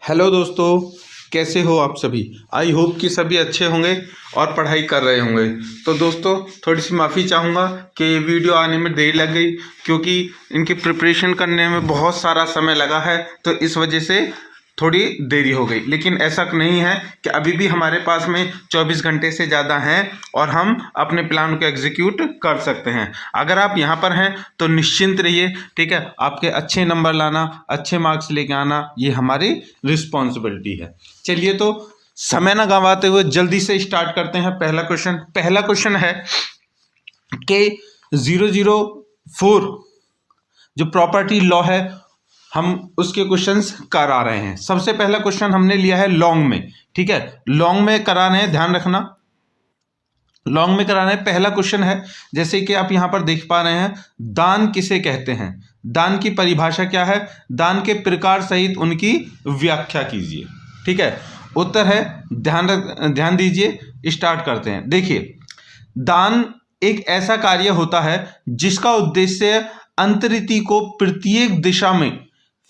Hello दोस्तों, कैसे हो आप सभी। आई होप कि सभी अच्छे होंगे और पढ़ाई कर रहे होंगे। तो दोस्तों, थोड़ी सी माफ़ी चाहूँगा कि ये वीडियो आने में देर लग गई, क्योंकि इनकी प्रिपरेशन करने में बहुत सारा समय लगा है, तो इस वजह से थोड़ी देरी हो गई। लेकिन ऐसा नहीं है कि अभी भी हमारे पास में 24 घंटे से ज़्यादा हैं और हम अपने प्लान को एग्जीक्यूट कर सकते हैं। अगर आप यहाँ पर हैं तो निश्चिंत रहिए, ठीक है। आपके अच्छे नंबर लाना, अच्छे मार्क्स लेके आना, ये हमारी रिस्पॉन्सिबिलिटी है। चलिए, तो समय ना गंवाते हुए जल्दी से स्टार्ट करते हैं। पहला क्वेश्चन है कि 004 जो प्रॉपर्टी लॉ है, हम उसके क्वेश्चंस करा रहे हैं। सबसे पहला क्वेश्चन हमने लिया है लॉन्ग में, ठीक है। लॉन्ग में करा रहे हैं, ध्यान रखना, लॉन्ग में कराना है। पहला क्वेश्चन है, जैसे कि आप यहां पर देख पा रहे हैं, दान किसे कहते हैं। दान की परिभाषा क्या है, दान के प्रकार सहित उनकी व्याख्या कीजिए, ठीक है। उत्तर है, ध्यान दीजिए, स्टार्ट करते हैं। देखिए, दान एक ऐसा कार्य होता है जिसका उद्देश्य अंतरिति को प्रत्येक दिशा में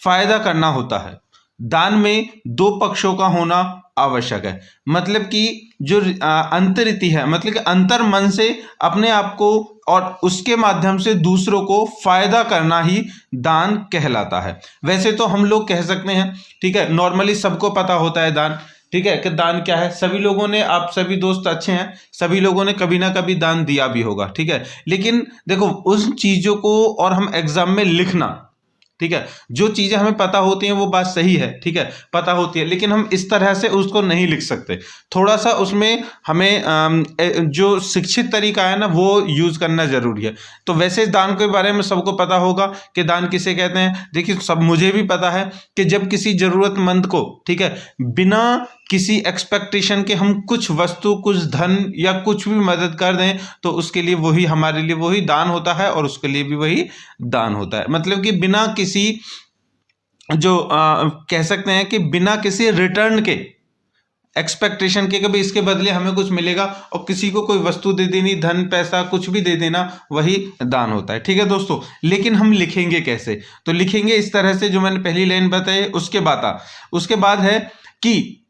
फायदा करना होता है। दान में दो पक्षों का होना आवश्यक है। मतलब कि जो अंतरिति है, मतलब कि अंतर मन से अपने आप को और उसके माध्यम से दूसरों को फायदा करना ही दान कहलाता है। वैसे तो हम लोग कह सकते हैं, ठीक है, नॉर्मली सबको पता होता है दान, ठीक है, कि दान क्या है। सभी लोगों ने, आप सभी दोस्त अच्छे हैं, सभी लोगों ने कभी ना कभी दान दिया भी होगा, ठीक है। लेकिन देखो, उन चीजों को और हम एग्जाम में लिखना, ठीक है, जो चीजें हमें पता होती हैं वो बात सही है, ठीक है, पता होती है, लेकिन हम इस तरह से उसको नहीं लिख सकते। थोड़ा सा उसमें हमें जो शिक्षित तरीका है ना, वो यूज करना जरूरी है। तो वैसे दान के बारे में सबको पता होगा कि दान किसे कहते हैं। देखिए, सब, मुझे भी पता है कि जब किसी जरूरतमंद को, ठीक है, बिना किसी एक्सपेक्टेशन के हम कुछ वस्तु, कुछ धन या कुछ भी मदद कर दें, तो उसके लिए वही, हमारे लिए वही दान होता है और उसके लिए भी वही दान होता है। मतलब कि बिना किसी, जो कह सकते हैं कि बिना किसी रिटर्न के, एक्सपेक्टेशन के, कभी इसके बदले हमें कुछ मिलेगा, और किसी को कोई वस्तु दे देनी, धन पैसा कुछ भी दे देना, वही दान होता है, ठीक है दोस्तों। लेकिन हम लिखेंगे कैसे, तो लिखेंगे इस तरह से, जो मैंने पहली लाइन बताई। उसके बाद है कि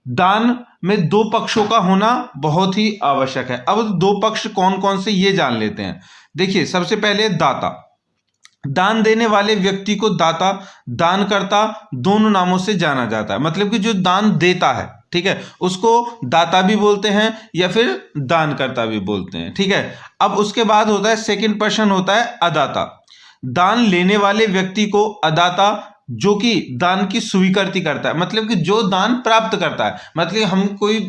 दान में दो पक्षों का होना बहुत ही आवश्यक है। अब दो पक्ष कौन कौन से, ये जान लेते हैं। देखिए, सबसे पहले दाता। दान देने वाले व्यक्ति को दाता, दानकर्ता दोनों नामों से जाना जाता है। मतलब कि जो दान देता है, ठीक है, उसको दाता भी बोलते हैं या फिर दानकर्ता भी बोलते हैं, ठीक है। अब उसके बाद होता है, सेकंड पर्सन होता है अदाता। दान लेने वाले व्यक्ति को अदाता, जो कि दान की स्वीकृति करता है, मतलब कि जो दान प्राप्त करता है। मतलब हम कोई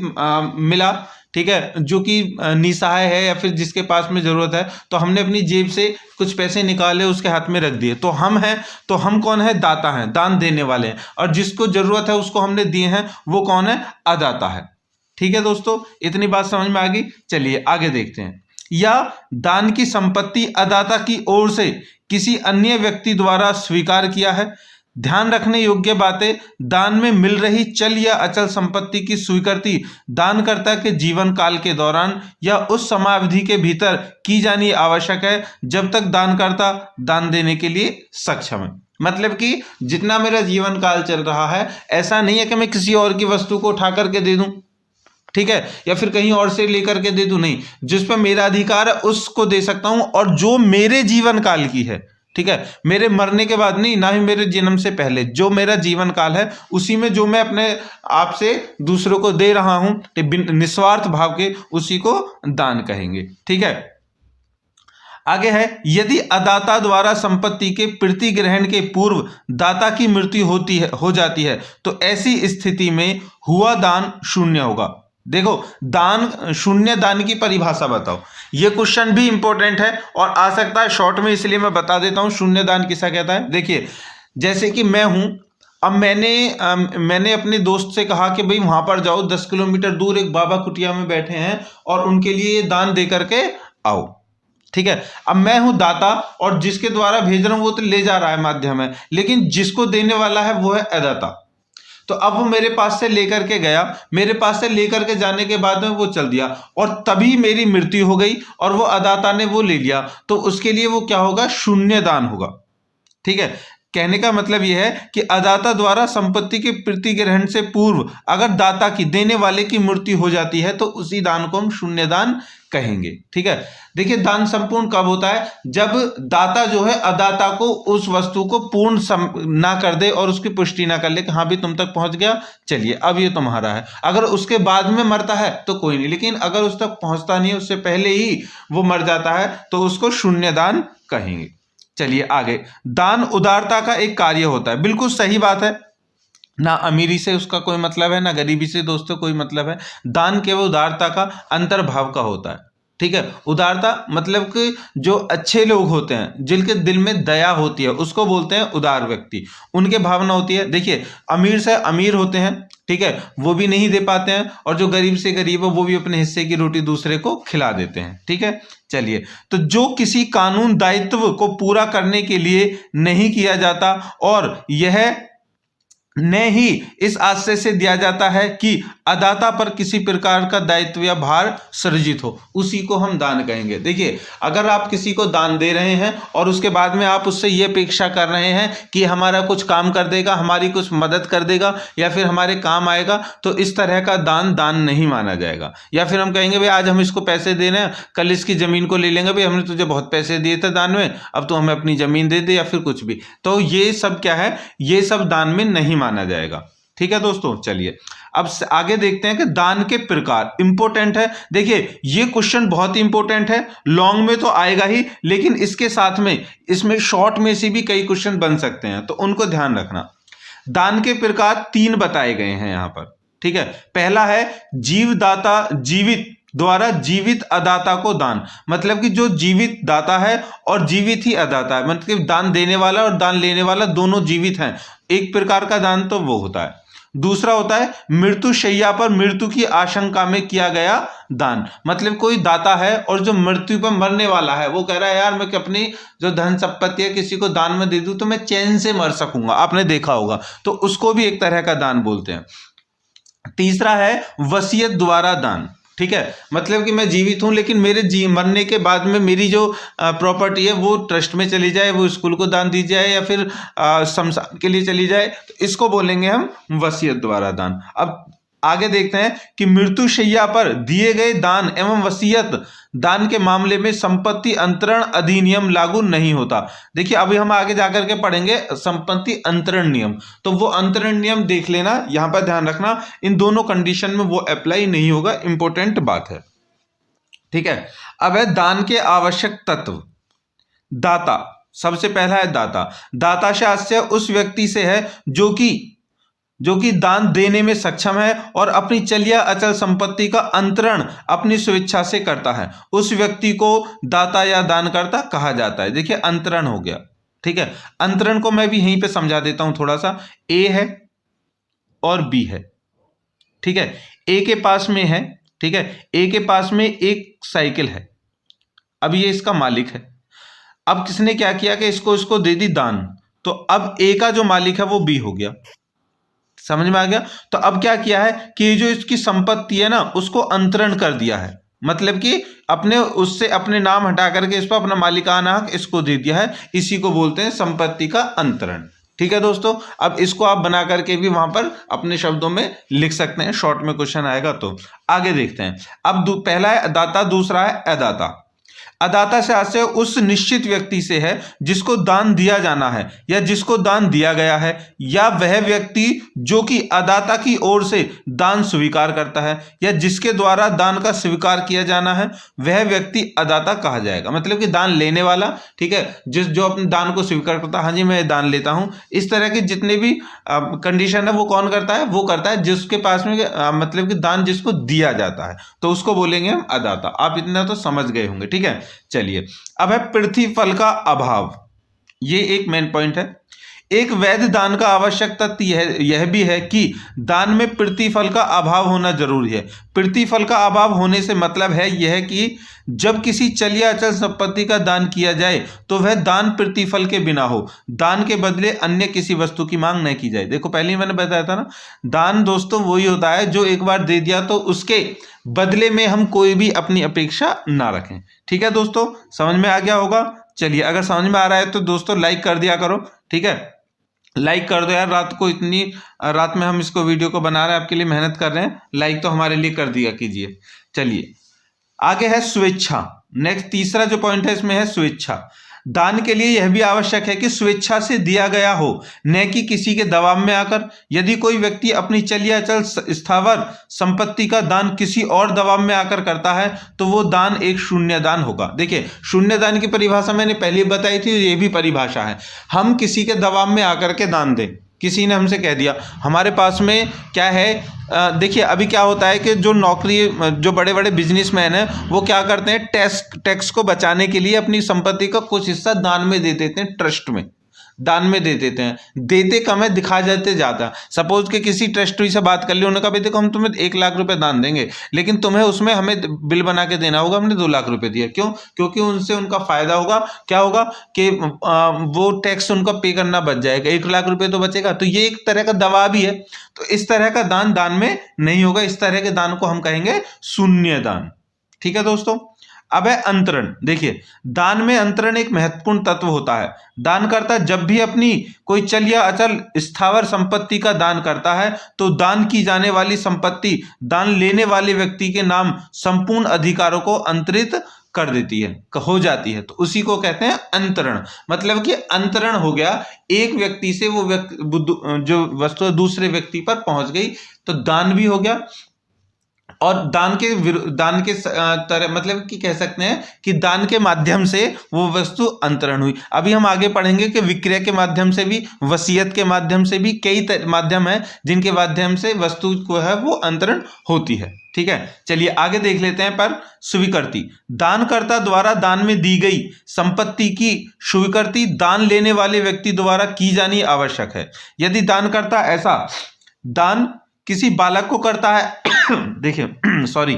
मिला, ठीक है, जो कि निसहाय है या फिर जिसके पास में जरूरत है, तो हमने अपनी जेब से कुछ पैसे निकाले, उसके हाथ में रख दिए, तो हम हैं, तो हम कौन है, दाता हैं, दान देने वाले हैं। और जिसको जरूरत है उसको हमने दिए हैं, वो कौन है, अदाता है। ठीक है दोस्तों, इतनी बात समझ में आ गई। चलिए आगे देखते हैं। या दान की संपत्ति अदाता की ओर से किसी अन्य व्यक्ति द्वारा स्वीकार किया है। ध्यान रखने योग्य बातें, दान में मिल रही चल या अचल संपत्ति की स्वीकृति दानकर्ता के जीवन काल के दौरान या उस समयावधि के भीतर की जानी आवश्यक है, जब तक दानकर्ता दान देने के लिए सक्षम है। मतलब कि जितना मेरा जीवन काल चल रहा है, ऐसा नहीं है कि मैं किसी और की वस्तु को उठा करके दे दूं, ठीक है, या फिर कहीं और से लेकर के दे दूं, नहीं, जिस पर मेरा अधिकार है उसको दे सकता हूं, और जो मेरे जीवन काल की है, ठीक है, मेरे मरने के बाद नहीं, ना ही मेरे जन्म से पहले, जो मेरा जीवन काल है उसी में जो मैं अपने आप से दूसरों को दे रहा हूं, निस्वार्थ भाव के, उसी को दान कहेंगे, ठीक है। आगे है, यदि अदाता द्वारा संपत्ति के प्रतिग्रहण के पूर्व दाता की मृत्यु हो जाती है, तो ऐसी स्थिति में हुआ दान शून्य होगा। देखो, दान शून्य, दान की परिभाषा बताओ। ये क्वेश्चन भी इंपॉर्टेंट है और आ सकता है शॉर्ट में, इसलिए मैं बता देता हूं शून्य दान किसे कहता है। देखिए, जैसे कि मैं हूं, अब मैंने अपने दोस्त से कहा कि भाई वहां पर जाओ, 10 किलोमीटर दूर एक बाबा कुटिया में बैठे हैं और उनके लिए ये दान दे करके आओ, ठीक है। अब मैं हूं दाता और जिसके द्वारा भेज रहा हूं वो तो ले जा रहा है, माध्यम है, लेकिन जिसको देने वाला है वो है अदाता। तो अब वो मेरे पास से लेकर के गया, मेरे पास से लेकर के जाने के बाद में वो चल दिया, और तभी मेरी मृत्यु हो गई और वो अदाता ने वो ले लिया, तो उसके लिए वो क्या होगा, शून्य दान होगा, ठीक है। कहने का मतलब यह है कि अदाता द्वारा संपत्ति के प्रतिग्रहण से पूर्व अगर दाता की, देने वाले की मृत्यु हो जाती है तो उसी दान को हम शून्य दान कहेंगे। ठीक है, देखिए दान संपूर्ण कब होता है? जब दाता जो है अदाता को उस वस्तु को पूर्ण ना कर दे और उसकी पुष्टि ना कर ले कि हाँ भी तुम तक पहुंच गया, चलिए अब ये तुम्हारा है। अगर उसके बाद में मरता है तो कोई नहीं, लेकिन अगर उस तक पहुंचता नहीं, उससे पहले ही वो मर जाता है तो उसको शून्य दान कहेंगे। चलिए आगे, दान उदारता का एक कार्य होता है। बिल्कुल सही बात है, ना अमीरी से उसका कोई मतलब है, ना गरीबी से दोस्तों कोई मतलब है। दान केवल उदारता का अंतर्भाव का होता है। ठीक है, उदारता मतलब कि जो अच्छे लोग होते हैं, जिनके दिल में दया होती है, उसको बोलते हैं उदार व्यक्ति। उनके भावना होती है। देखिए अमीर से अमीर होते हैं, ठीक है, वो भी नहीं दे पाते हैं, और जो गरीब से गरीब है वो भी अपने हिस्से की रोटी दूसरे को खिला देते हैं। ठीक है, चलिए, तो जो किसी कानून दायित्व को पूरा करने के लिए नहीं किया जाता और यह न ही इस आशय से दिया जाता है कि अदाता पर किसी प्रकार का दायित्व या भार सृजित हो, उसी को हम दान कहेंगे। देखिए अगर आप किसी को दान दे रहे हैं और उसके बाद में आप उससे ये अपेक्षा कर रहे हैं कि हमारा कुछ काम कर देगा, हमारी कुछ मदद कर देगा या फिर हमारे काम आएगा, तो इस तरह का दान दान नहीं माना जाएगा। या फिर हम कहेंगे भाई आज हम इसको पैसे दे रहे हैं, कल इसकी ज़मीन को ले लेंगे, भाई हमने तुझे बहुत पैसे दिए थे दान में, अब तो हमें अपनी ज़मीन दे दे, या फिर कुछ भी। तो ये सब क्या है, ये सब दान में नहीं माना जाएगा। ठीक है दोस्तों, चलिए अब आगे देखते हैं कि दान के प्रकार। इंपॉर्टेंट है, देखिए ये क्वेश्चन बहुत ही इंपॉर्टेंट है। लॉन्ग में तो आएगा ही, लेकिन इसके साथ में इसमें शॉर्ट में से भी कई क्वेश्चन बन सकते हैं, तो उनको ध्यान रखना। दान के प्रकार 3 बताए गए हैं यहां पर। ठीक है, पहला है जीवदाता जीवित द्वारा जीवित अदाता को दान, मतलब कि जो जीवित दाता है और जीवित ही अदाता है, मतलब कि दान देने वाला और दान लेने वाला दोनों जीवित हैं, एक प्रकार का दान तो वो होता है। दूसरा होता है मृत्यु शैया पर मृत्यु की आशंका में किया गया दान, मतलब कोई दाता है और जो मृत्यु पर मरने वाला है, वो कह रहा है यार मैं अपनी जो धन संपत्ति है किसी को दान में दे दूं तो मैं चैन से मर सकूंगा, आपने देखा होगा, तो उसको भी एक तरह का दान बोलते हैं। तीसरा है वसीयत द्वारा दान। ठीक है, मतलब कि मैं जीवित हूं लेकिन मेरे मरने के बाद में मेरी जो प्रॉपर्टी है वो ट्रस्ट में चली जाए, वो स्कूल को दान दी जाए या फिर शमशान के लिए चली जाए, तो इसको बोलेंगे हम वसीयत द्वारा दान। अब आगे देखते हैं कि मृत्युशैया पर दिए गए दान एवं वसीयत दान के मामले में संपत्ति अंतरण अधिनियम लागू नहीं होता। देखिए अभी हम आगे जाकर के पढ़ेंगे संपत्ति अंतरण नियम, तो वो अंतरण नियम देख लेना, यहां पर ध्यान रखना, इन दोनों कंडीशन में वो अप्लाई नहीं होगा, इंपॉर्टेंट बात है। ठीक है, अब है दान के आवश्यक तत्व। दाता, सबसे पहला है दाता। दाता से आशय उस व्यक्ति से है जो कि दान देने में सक्षम है और अपनी चल या अचल संपत्ति का अंतरण अपनी स्वेच्छा से करता है, उस व्यक्ति को दाता या दानकर्ता कहा जाता है। देखिए अंतरण हो गया। ठीक है, अंतरण को मैं भी यहीं पे समझा देता हूं थोड़ा सा। ए है और बी है। ठीक है, ए के पास में है, ठीक है, ए के पास में एक साइकिल है, अब ये इसका मालिक है। अब किसने क्या किया कि इसको दे दी दान, तो अब ए का जो मालिक है वो बी हो गया। समझ में आ गया? तो अब क्या किया है कि जो इसकी संपत्ति है ना उसको अंतरण कर दिया है, मतलब कि उससे अपने नाम हटा करके इस पर अपना मालिकाना हक इसको दे दिया है, इसी को बोलते हैं संपत्ति का अंतरण। ठीक है दोस्तों, अब इसको आप बना करके भी वहां पर अपने शब्दों में लिख सकते हैं, शॉर्ट में क्वेश्चन आएगा। तो आगे देखते हैं। अब पहला है दाता, दूसरा है अदाता। अदाता से आशय उस निश्चित व्यक्ति से है जिसको दान दिया जाना है या जिसको दान दिया गया है, या वह व्यक्ति जो कि अदाता की ओर से दान स्वीकार करता है या जिसके द्वारा दान का स्वीकार किया जाना है, वह व्यक्ति अदाता कहा जाएगा। मतलब कि दान लेने वाला, ठीक है, जो अपने दान को स्वीकार करता है, हाँ जी मैं दान लेता हूं, इस तरह के जितने भी कंडीशन है वो कौन करता है? वो करता है जिसके पास में मतलब कि दान जिसको दिया जाता है, तो उसको बोलेंगे हम अदाता। आप इतना तो समझ गए होंगे। ठीक है, चलिए अब है प्रतिफल का अभाव। ये एक मेन पॉइंट है। एक वैध दान का आवश्यक तथ्य यह भी है कि दान में प्रतिफल का अभाव होना जरूरी है। प्रतिफल का अभाव होने से मतलब है यह कि जब किसी चल या अचल संपत्ति का दान किया जाए तो वह दान प्रतिफल के बिना हो, दान के बदले अन्य किसी वस्तु की मांग न की जाए। देखो पहले ही मैंने बताया था ना, दान दोस्तों वही होता है जो एक बार दे दिया तो उसके बदले में हम कोई भी अपनी अपेक्षा ना रखें। ठीक है दोस्तों, समझ में आ गया होगा। चलिए अगर समझ में आ रहा है तो दोस्तों लाइक कर दिया करो। ठीक है, लाइक कर दो यार, रात को इतनी रात में हम इसको वीडियो को बना रहे हैं, आपके लिए मेहनत कर रहे हैं, लाइक तो हमारे लिए कर दिया कीजिए। चलिए आगे है स्वेच्छा। नेक्स्ट तीसरा जो पॉइंट है इसमें है स्वेच्छा। दान के लिए यह भी आवश्यक है कि स्वेच्छा से दिया गया हो, न कि किसी के दबाव में आकर। यदि कोई व्यक्ति अपनी चल या अचल स्थावर संपत्ति का दान किसी और दबाव में आकर करता है तो वो दान एक शून्य दान होगा। देखिए शून्य दान की परिभाषा मैंने पहले बताई थी, ये भी परिभाषा है। हम किसी के दबाव में आकर के दान दें, किसी ने हमसे कह दिया हमारे पास में क्या है, देखिए अभी क्या होता है कि जो नौकरी जो बड़े बड़े बिजनेसमैन हैं वो क्या करते हैं, टैक्स को बचाने के लिए अपनी संपत्ति का कुछ हिस्सा दान में दे देते हैं, ट्रस्ट में दान में दे देते हैं। देते कम है, दिखा जाते ज़्यादा। सपोज के किसी ट्रस्टी से बात कर ली, उन्होंने कहा भाई देखो हम तुम्हें 1 लाख रुपए दान देंगे, लेकिन तुम्हें उसमें हमें बिल बना के देना होगा, हमने 2 लाख रुपए दिया। क्यों? क्योंकि उनसे उनका फायदा होगा, क्या होगा कि वो टैक्स उनका पे करना बच जाएगा, 1 लाख रुपए तो बचेगा। तो ये एक तरह का दबाव भी है। तो इस तरह का दान दान में नहीं होगा, इस तरह के दान को हम कहेंगे शून्य दान। ठीक है दोस्तों। अब है अंतरण। देखिए दान में अंतरण एक महत्वपूर्ण तत्व होता है। दानकर्ता जब भी अपनी कोई चल या अचल स्थावर संपत्ति का दान करता है तो दान की जाने वाली संपत्ति दान लेने वाले व्यक्ति के नाम संपूर्ण अधिकारों को अंतरित कर देती है, हो जाती है। तो उसी को कहते हैं अंतरण। मतलब कि अंतरण हो गया, एक व्यक्ति से वो जो वस्तु दूसरे व्यक्ति पर पहुंच गई, तो दान भी हो गया। और दान के तरह मतलब कि कह सकते हैं कि दान के माध्यम से वो वस्तु अंतरण हुई। अभी हम आगे पढ़ेंगे कि विक्रय के माध्यम से भी, वसीयत के माध्यम से भी कई माध्यम है जिनके माध्यम से वस्तु को है वो अंतरण होती है। ठीक है, चलिए आगे देख लेते हैं। पर स्वीकृति, दानकर्ता द्वारा दान में दी गई संपत्ति की स्वीकृति दान लेने वाले व्यक्ति द्वारा की जानी आवश्यक है। यदि दानकर्ता ऐसा दान किसी बालक को करता है देखिए सॉरी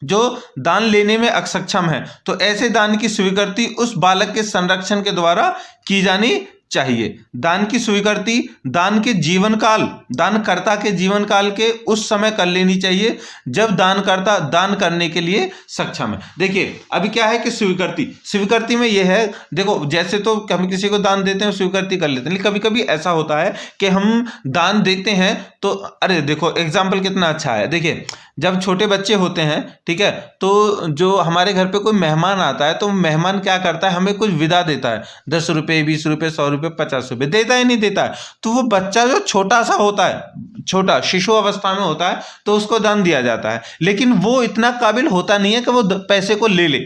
जो दान लेने में अक्षम है, तो ऐसे दान की स्वीकृति उस बालक के संरक्षण के द्वारा की जानी चाहिए। दान की स्वीकृति दान के जीवन काल, दानकर्ता के जीवन काल के उस समय कर लेनी चाहिए जब दानकर्ता दान करने के लिए सक्षम है। देखिए अभी क्या है कि स्वीकृति में यह है, देखो जैसे तो हम किसी को दान देते हैं स्वीकृति कर लेते हैं, लेकिन कभी कभी ऐसा होता है कि हम दान देते हैं तो अरे देखो एग्जाम्पल कितना अच्छा है। देखिए जब छोटे बच्चे होते हैं, ठीक है, तो जो हमारे घर पे कोई मेहमान आता है तो मेहमान क्या करता है, हमें कुछ विदा देता है, 10 रुपये 20 रुपये 100 रुपये 50 रुपये देता है, नहीं देता है। तो वो बच्चा जो छोटा सा होता है, छोटा शिशु अवस्था में होता है, तो उसको दान दिया जाता है, लेकिन वो इतना काबिल होता नहीं है कि वो पैसे को ले ले।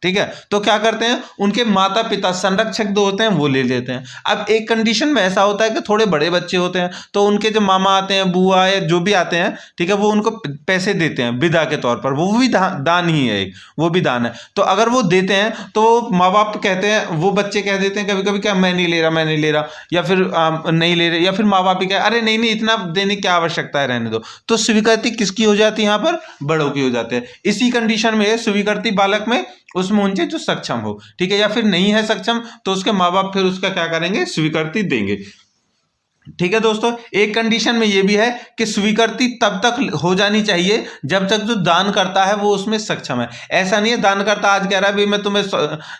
ठीक है, तो क्या करते हैं उनके माता पिता संरक्षक जो होते हैं वो ले लेते हैं। अब एक कंडीशन में ऐसा होता है कि थोड़े बड़े बच्चे होते हैं तो उनके जो मामा आते हैं, बुआ या जो भी आते हैं, ठीक है, वो उनको पैसे देते हैं विदा के तौर पर, वो भी दान ही है एक, वो भी दान है। तो अगर वो देते हैं तो माँ बाप कहते हैं, वो बच्चे कह देते हैं कभी कभी क्या मैं नहीं ले रहा, या फिर नहीं ले रहे, या फिर माँ बाप भी कह अरे नहीं इतना देने की आवश्यकता है, रहने दो। तो स्वीकृति किसकी हो जाती है यहाँ पर, बड़ों की हो जाती है। इसी कंडीशन में स्वीकृति बालक में उसमें उनसे जो सक्षम हो, ठीक है, या फिर नहीं है सक्षम तो उसके माँ बाप फिर उसका क्या करेंगे, स्वीकृति देंगे। ठीक है दोस्तों, एक कंडीशन में ये भी है कि स्वीकृति तब तक हो जानी चाहिए जब तक जो दान करता है वो उसमें सक्षम है। ऐसा नहीं है दान करता आज कह रहा है भाई मैं तुम्हें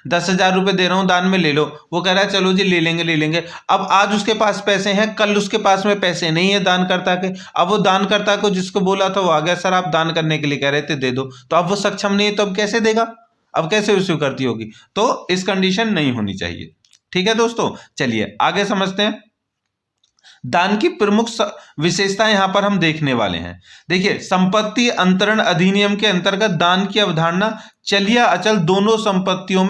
10,000 रुपये दे रहा हूँ दान में ले लो, वो कह रहा है चलो जी ले लेंगे। अब आज उसके पास पैसे हैं, कल उसके पास में पैसे नहीं है दानकर्ता के। अब वो दानकर्ता को जिसको बोला था वो आ गया, सर आप दान करने के लिए कह रहे थे दे दो, तो अब वो सक्षम नहीं है तो अब कैसे देगा, अब कैसे स्वीकृति होगी। तो इस कंडीशन नहीं होनी चाहिए। ठीक है दोस्तों, चलिए आगे समझते हैं। दान की प्रमुख विशेषताएं यहां पर हम देखने वाले हैं। देखिए संपत्ति अंतरण अधिनियम के अंतर्गत दान की अवधारणा चल या अचल दोनों संपत्तियों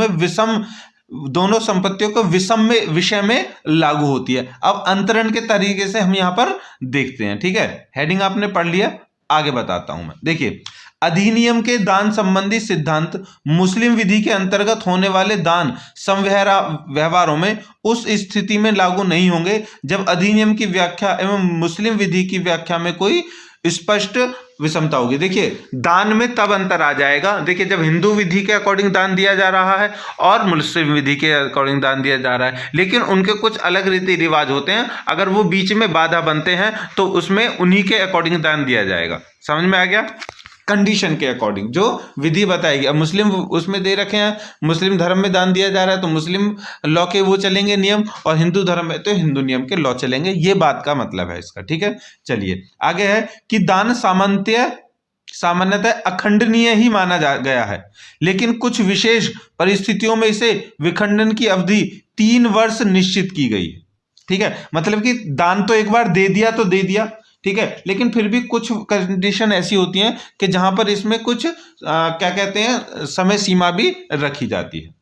को विषय में लागू होती है। अब अंतरण के तरीके से हम यहां पर देखते हैं। ठीक है, हेडिंग आपने पढ़ लिया, आगे बताता हूं मैं। देखिए अधिनियम के दान संबंधी सिद्धांत मुस्लिम विधि के अंतर्गत होने वाले दान व्यवहारों में उस स्थिति में लागू नहीं होंगे जब अधिनियम की व्याख्या एवं मुस्लिम विधि की व्याख्या में कोई स्पष्ट विषमता होगी। देखिए दान में तब अंतर आ जाएगा, देखिए जब हिंदू विधि के अकॉर्डिंग दान दिया जा रहा है और मुस्लिम विधि के अकॉर्डिंग दान दिया जा रहा है, लेकिन उनके कुछ अलग रीति रिवाज होते हैं, अगर वो बीच में बाधा बनते हैं तो उसमें उन्हीं के अकॉर्डिंग दान दिया जाएगा। समझ में आ गया। कंडीशन के अकॉर्डिंग, जो विधि बताएगी। अब मुस्लिम उसमें दे रखे हैं, मुस्लिम धर्म में दान दिया जा रहा है तो मुस्लिम लॉ के वो चलेंगे नियम, और हिंदू धर्म में तो हिंदू नियम के लॉ चलेंगे। ये बात का मतलब है इसका, ठीक है। चलिए आगे है कि दान सामान्यतः अखंडनीय ही माना गया है, लेकिन कुछ विशेष परिस्थितियों में इसे विखंडन की अवधि 3 वर्ष निश्चित की गई है, ठीक है। मतलब कि दान तो एक बार दे दिया तो दे दिया, ठीक है, लेकिन फिर भी कुछ कंडीशन ऐसी होती हैं कि जहां पर इसमें कुछ क्या कहते हैं, समय सीमा भी रखी जाती है।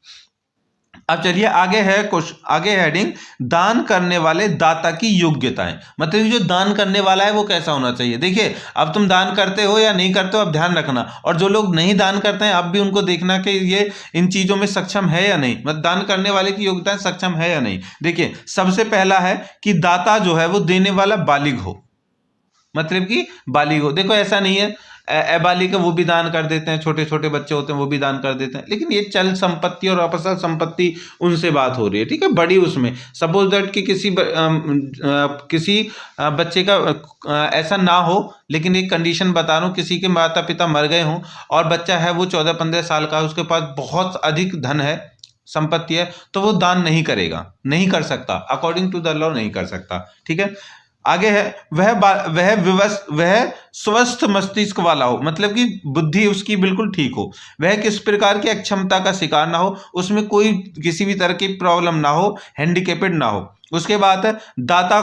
अब चलिए आगे हेडिंग दान करने वाले दाता की योग्यताएं। मतलब जो दान करने वाला है वो कैसा होना चाहिए। देखिए अब तुम दान करते हो या नहीं करते हो, अब ध्यान रखना, और जो लोग नहीं दान करते हैं अब भी उनको देखना कि ये इन चीजों में सक्षम है या नहीं, मतलब दान करने वाले की योग्यताएं सक्षम है या नहीं। देखिए सबसे पहला है कि दाता जो है वो देने वाला बालिग हो, मतलब कि बालिग हो। देखो ऐसा नहीं है अबालिग वो भी दान कर देते हैं, छोटे छोटे बच्चे होते हैं वो भी दान कर देते हैं, लेकिन ये चल संपत्ति और अपचल संपत्ति उनसे बात हो रही है, ठीक है, बड़ी उसमें। सपोज दैट कि किसी बच्चे का ऐसा ना हो, लेकिन एक कंडीशन बता रहा हूँ, किसी के माता पिता मर गए हों और बच्चा है वो 14-15 साल का, उसके पास बहुत अधिक धन है, संपत्ति है, तो वो दान नहीं करेगा, नहीं कर सकता, अकॉर्डिंग टू द लॉ नहीं कर सकता, ठीक है। आगे है वह स्वस्थ मस्तिष्क वाला हो, मतलब कि बुद्धि उसकी बिल्कुल ठीक हो, वह किस प्रकार की अक्षमता का शिकार ना हो, उसमें कोई किसी भी तरह की प्रॉब्लम ना हो, हैंडीकेपेड ना हो। उसके बाद है दाता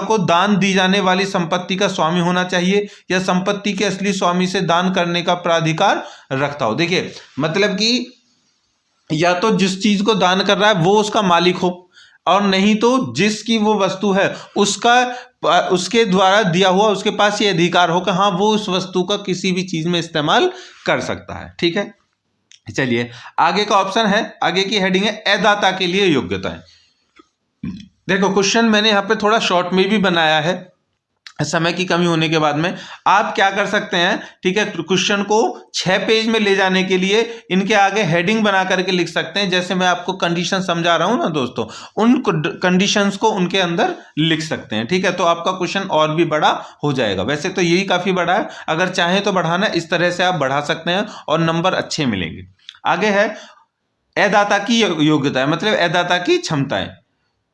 को दान दी जाने वाली संपत्ति का स्वामी होना चाहिए, या संपत्ति के असली स्वामी से दान करने का प्राधिकार रखता हो। देखिए मतलब कि या तो जिस चीज को दान कर रहा है वो उसका मालिक हो, और नहीं तो जिसकी वो वस्तु है उसके द्वारा दिया हुआ उसके पास ये अधिकार हो कि हाँ वो उस वस्तु का किसी भी चीज में इस्तेमाल कर सकता है, ठीक है। चलिए आगे का ऑप्शन है, आगे की हेडिंग है अदाता के लिए योग्यताएं। देखो क्वेश्चन मैंने यहाँ पे थोड़ा शॉर्ट में भी बनाया है, समय की कमी होने के बाद में आप क्या कर सकते हैं, ठीक है, क्वेश्चन को 6 पेज में ले जाने के लिए इनके आगे हेडिंग बना करके लिख सकते हैं। जैसे मैं आपको कंडीशन समझा रहा हूं ना दोस्तों, उन कंडीशंस को उनके अंदर लिख सकते हैं, ठीक है, तो आपका क्वेश्चन और भी बड़ा हो जाएगा। वैसे तो यही काफी बड़ा है, अगर चाहें तो बढ़ाना इस तरह से आप बढ़ा सकते हैं और नंबर अच्छे मिलेंगे। आगे है अदाता की योग्यता, मतलब अदाता की क्षमताएं।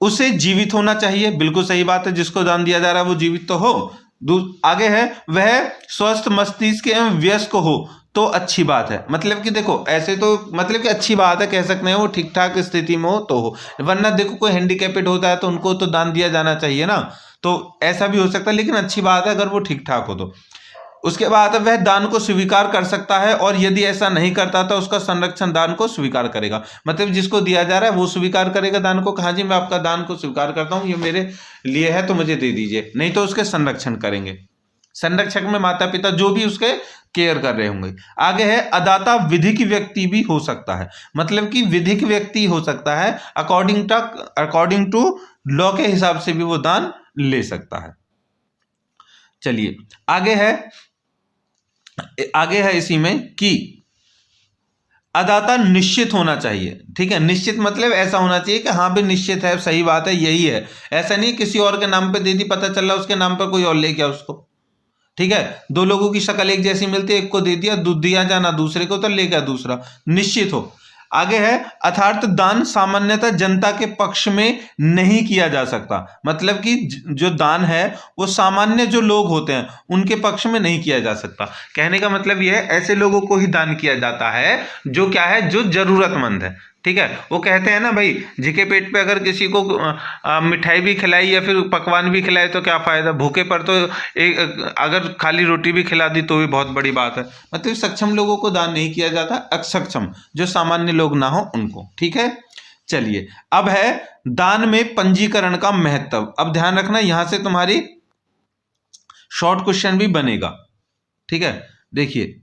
उसे जीवित होना चाहिए, बिल्कुल सही बात है, जिसको दान दिया जा रहा है वो जीवित तो हो। आगे है वह स्वस्थ मस्तिष्क एवं व्यस्क हो तो अच्छी बात है, मतलब कि देखो ऐसे तो मतलब कि अच्छी बात है, कह सकते हैं वो ठीक ठाक स्थिति में हो तो हो, वरना देखो कोई हैंडीकैपेड होता है तो उनको तो दान दिया जाना चाहिए ना, तो ऐसा भी हो सकता है, लेकिन अच्छी बात है अगर वो ठीक ठाक हो तो। उसके बाद वह दान को स्वीकार कर सकता है, और यदि ऐसा नहीं करता तो उसका संरक्षण दान को स्वीकार करेगा, मतलब जिसको दिया जा रहा है वो स्वीकार करेगा दान को, कहा जी मैं आपका दान को स्वीकार करता हूं, ये मेरे लिए है तो मुझे दे दीजिए, नहीं तो उसके संरक्षण करेंगे। संरक्षक में माता पिता जो भी उसके केयर कर रहे होंगे। आगे है अदाता विधिक व्यक्ति भी हो सकता है, मतलब कि विधिक व्यक्ति हो सकता है, अकॉर्डिंग टू लॉ के हिसाब से भी वो दान ले सकता है। चलिए आगे है इसी में कि अदाता निश्चित होना चाहिए, ठीक है, निश्चित मतलब ऐसा होना चाहिए कि हाँ भी निश्चित है, सही बात है, यही है, ऐसा नहीं किसी और के नाम पे दे दी, पता चल रहा उसके नाम पर कोई और ले गया उसको, ठीक है, 2 लोगों की शक्ल एक जैसी मिलती है, एक को दे दिया, दूध दिया जाना दूसरे को तो ले गया दूसरा, निश्चित हो। आगे है अर्थात दान सामान्यतः जनता के पक्ष में नहीं किया जा सकता, मतलब कि जो दान है वो सामान्य जो लोग होते हैं उनके पक्ष में नहीं किया जा सकता। कहने का मतलब ये है ऐसे लोगों को ही दान किया जाता है जो क्या है, जो जरूरतमंद है, ठीक है। वो कहते हैं ना भाई, झिके पेट पे अगर किसी को मिठाई भी खिलाई या फिर पकवान भी खिलाए तो क्या फायदा, भूखे पर तो अगर खाली रोटी भी खिला दी तो भी बहुत बड़ी बात है। मतलब सक्षम लोगों को दान नहीं किया जाता, अक्षम जो सामान्य लोग ना हो उनको, ठीक है। चलिए अब है दान में पंजीकरण का महत्व। अब ध्यान रखना यहां से तुम्हारी शॉर्ट क्वेश्चन भी बनेगा, ठीक है। देखिए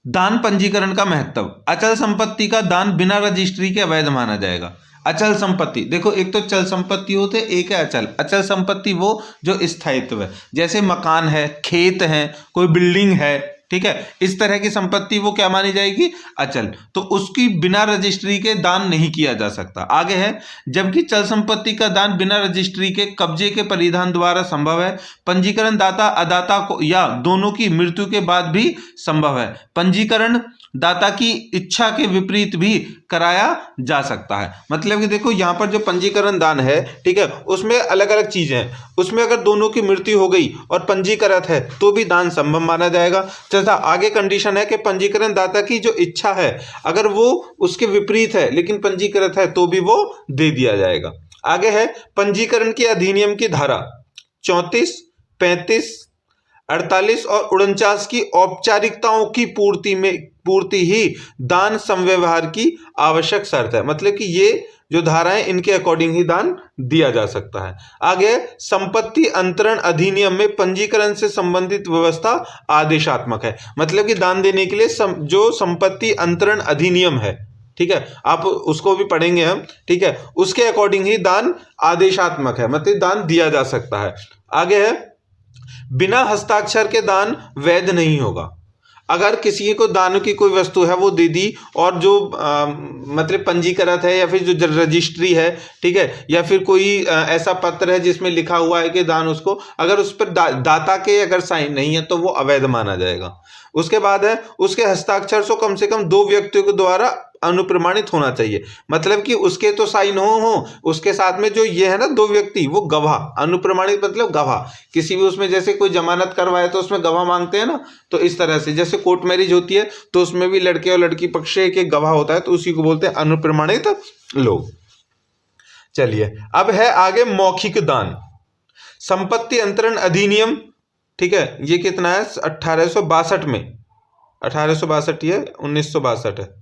दान पंजीकरण का महत्व। अचल संपत्ति का दान बिना रजिस्ट्री के अवैध माना जाएगा। अचल संपत्ति, देखो एक तो चल संपत्ति होते, एक है अचल। अचल संपत्ति वो जो स्थायित्व है, जैसे मकान है, खेत है, कोई बिल्डिंग है, ठीक है, इस तरह की संपत्ति वो क्या मानी जाएगी, अचल। तो उसकी बिना रजिस्ट्री के दान नहीं किया जा सकता। आगे है, जबकि चल संपत्ति का दान बिना रजिस्ट्री के कब्जे के परिधान द्वारा संभव है। पंजीकरण दाता अदाता को या दोनों की मृत्यु के बाद भी संभव है। पंजीकरण दाता की इच्छा के विपरीत भी कराया जा सकता है। मतलब कि देखो यहाँ पर जो पंजीकरण दान है, ठीक है, उसमें अलग अलग चीजें हैं। उसमें अगर दोनों की मृत्यु हो गई और पंजीकृत है तो भी दान संभव माना जाएगा। तथा आगे कंडीशन है कि पंजीकरण दाता की जो इच्छा है अगर वो उसके विपरीत है लेकिन पंजीकृत है तो भी वो दे दिया जाएगा। आगे है, पंजीकरण के अधिनियम की धारा 34, 35, 48 और 49 की औपचारिकताओं की पूर्ति ही दान संव्यवहार की आवश्यक शर्त है। मतलब कि ये जो धाराएं इनके अकॉर्डिंग ही दान दिया जा सकता है। आगे, संपत्ति अंतरण अधिनियम में पंजीकरण से संबंधित व्यवस्था आदेशात्मक है। मतलब कि दान देने के लिए जो संपत्ति अंतरण अधिनियम है, ठीक है, आप उसको भी पढ़ेंगे हम, ठीक है, उसके अकॉर्डिंग ही दान आदेशात्मक है, मतलब दान दिया जा सकता है। आगे है, बिना हस्ताक्षर के दान वैध नहीं होगा। अगर किसी को दान की कोई वस्तु है वो दे दी और जो मतलब पंजीकृत है या फिर जो रजिस्ट्री है, ठीक है, या फिर कोई ऐसा पत्र है जिसमें लिखा हुआ है कि दान उसको, अगर उस पर दाता के अगर साइन नहीं है तो वो अवैध माना जाएगा। उसके बाद है, उसके हस्ताक्षर से कम 2 व्यक्तियों के द्वारा अनुप्रमाणित होना चाहिए। मतलब कि उसके तो साइन हो उसके साथ में जो ये है ना 2 व्यक्ति, वो गवाह, अनुप्रमाणित मतलब गवाह। किसी भी उसमें जैसे कोई जमानत करवाए तो उसमें गवाह मांगते हैं ना, तो इस तरह से जैसे कोर्ट मैरिज होती है तो उसमें भी लड़के और लड़की पक्ष के गवाह होता है, तो उसी को बोलते हैं अनुप्रमाणित लोग। चलिए, अब है आगे मौखिक दान। संपत्ति अंतरण अधिनियम, ठीक है, ये कितना है 1862 में, 1862 ये 1962 है,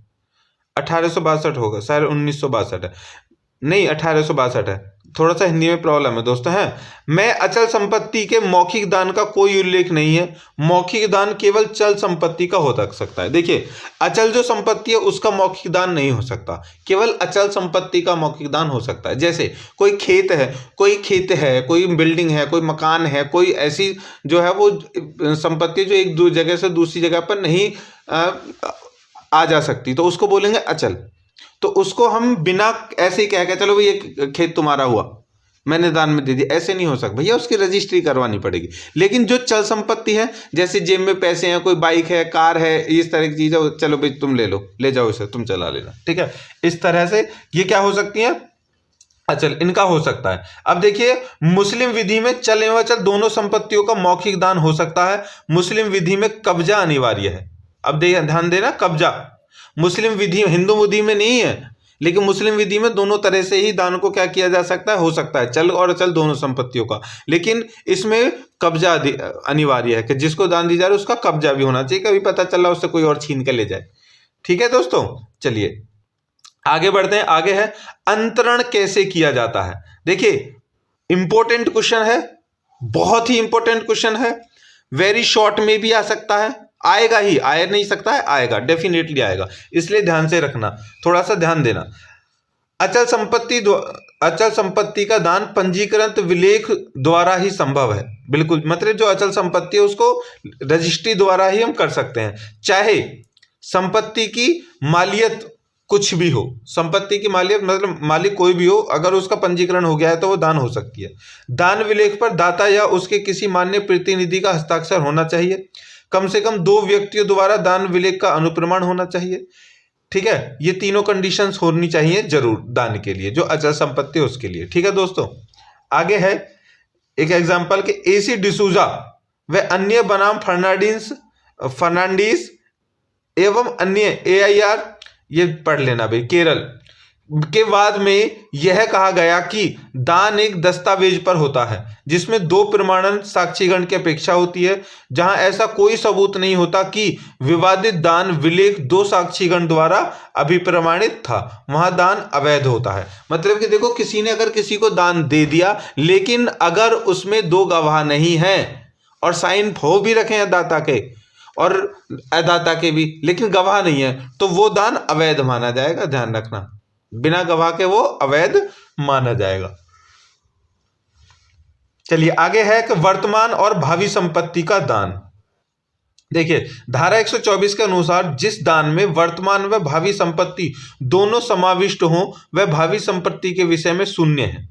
1862 होगा शायद, 1962 है, नहीं 1862 है। थोड़ा सा हिंदी में प्रॉब्लम है दोस्तों। है, मैं अचल संपत्ति के मौखिक दान का कोई उल्लेख नहीं है। मौखिक दान केवल चल संपत्ति का हो सकता है। देखिए, अचल जो संपत्ति है उसका मौखिक दान नहीं हो सकता, केवल अचल संपत्ति का मौखिक दान हो सकता है। जैसे कोई खेत है, कोई बिल्डिंग है, कोई मकान है, कोई ऐसी जो है वो संपत्ति जो एक जगह से दूसरी जगह पर नहीं आ जा सकती, तो उसको बोलेंगे अचल। तो उसको हम बिना ऐसे ही कह के चलो भाई ये खेत तुम्हारा हुआ, मैंने दान में दे दिया, ऐसे नहीं हो सकता भैया, उसकी रजिस्ट्री करवानी पड़ेगी। लेकिन जो चल संपत्ति है, जैसे जेब में पैसे हैं, कोई बाइक है, कार है, इस तरह की चीज है, चलो भाई तुम ले जाओ इसे, तुम चला लेना, ठीक है। इस तरह से ये क्या हो सकती है, अचल, इनका हो सकता है। अब देखिए, मुस्लिम विधि में चल एवं अचल दोनों संपत्तियों का मौखिक दान हो सकता है। मुस्लिम विधि में कब्जा अनिवार्य है। अब ध्यान देना, कब्जा मुस्लिम विधि, हिंदू विधि में नहीं है, लेकिन मुस्लिम विधि में दोनों तरह से ही दान को क्या किया जा सकता है, हो सकता है, चल और अचल दोनों संपत्तियों का। लेकिन इसमें कब्जा अनिवार्य है कि जिसको दान दी जा रही है उसका कब्जा भी होना चाहिए, कभी पता चला उससे कोई और छीन के ले जाए। ठीक है दोस्तों, चलिए आगे बढ़ते हैं। आगे है, अंतरण कैसे किया जाता है। देखिए, इंपॉर्टेंट क्वेश्चन है, बहुत ही इंपॉर्टेंट क्वेश्चन है, वेरी शॉर्ट में भी आ सकता है, आएगा ही, आया नहीं सकता है, आएगा, डेफिनेटली आएगा, इसलिए ध्यान से रखना, थोड़ा सा ध्यान देना। अचल संपत्ति का दान पंजीकृत विलेख द्वारा ही संभव है। बिल्कुल, मतलब जो अचल संपत्ति है उसको रजिस्ट्री द्वारा ही हम कर सकते हैं, चाहे संपत्ति की मालियत कुछ भी हो। संपत्ति की मालियत मतलब मालिक कोई भी हो, अगर उसका पंजीकरण हो गया है तो वो दान हो सकती है। दान विलेख पर दाता या उसके किसी मान्य प्रतिनिधि का हस्ताक्षर होना चाहिए। कम से कम 2 व्यक्तियों द्वारा दान विलेख का अनुप्रमाण होना चाहिए। ठीक है, ये तीनों कंडीशंस होनी चाहिए जरूर दान के लिए, जो अचल संपत्ति है उसके लिए। ठीक है दोस्तों, आगे है एक एग्जांपल के एसी डिसूजा व अन्य बनाम फर्नांडीज एवं अन्य AIR, ये पढ़ लेना भाई, केरल के बाद में यह कहा गया कि दान एक दस्तावेज पर होता है जिसमें 2 प्रमाणन साक्षीगण की अपेक्षा होती है। जहां ऐसा कोई सबूत नहीं होता कि विवादित दान विलेख 2 साक्षीगण द्वारा अभिप्रमाणित था, वहां दान अवैध होता है। मतलब कि देखो, किसी ने अगर किसी को दान दे दिया, लेकिन अगर उसमें 2 गवाह नहीं है और साइन हो भी रखे हैं दाता के और अदाता के भी, लेकिन गवाह नहीं है, तो वो दान अवैध माना जाएगा। ध्यान रखना, बिना गवाह के वो अवैध माना जाएगा। चलिए आगे है कि वर्तमान और भावी संपत्ति का दान। देखिए धारा 124 के अनुसार जिस दान में वर्तमान व भावी संपत्ति दोनों समाविष्ट हो वह भावी संपत्ति के विषय में शून्य है।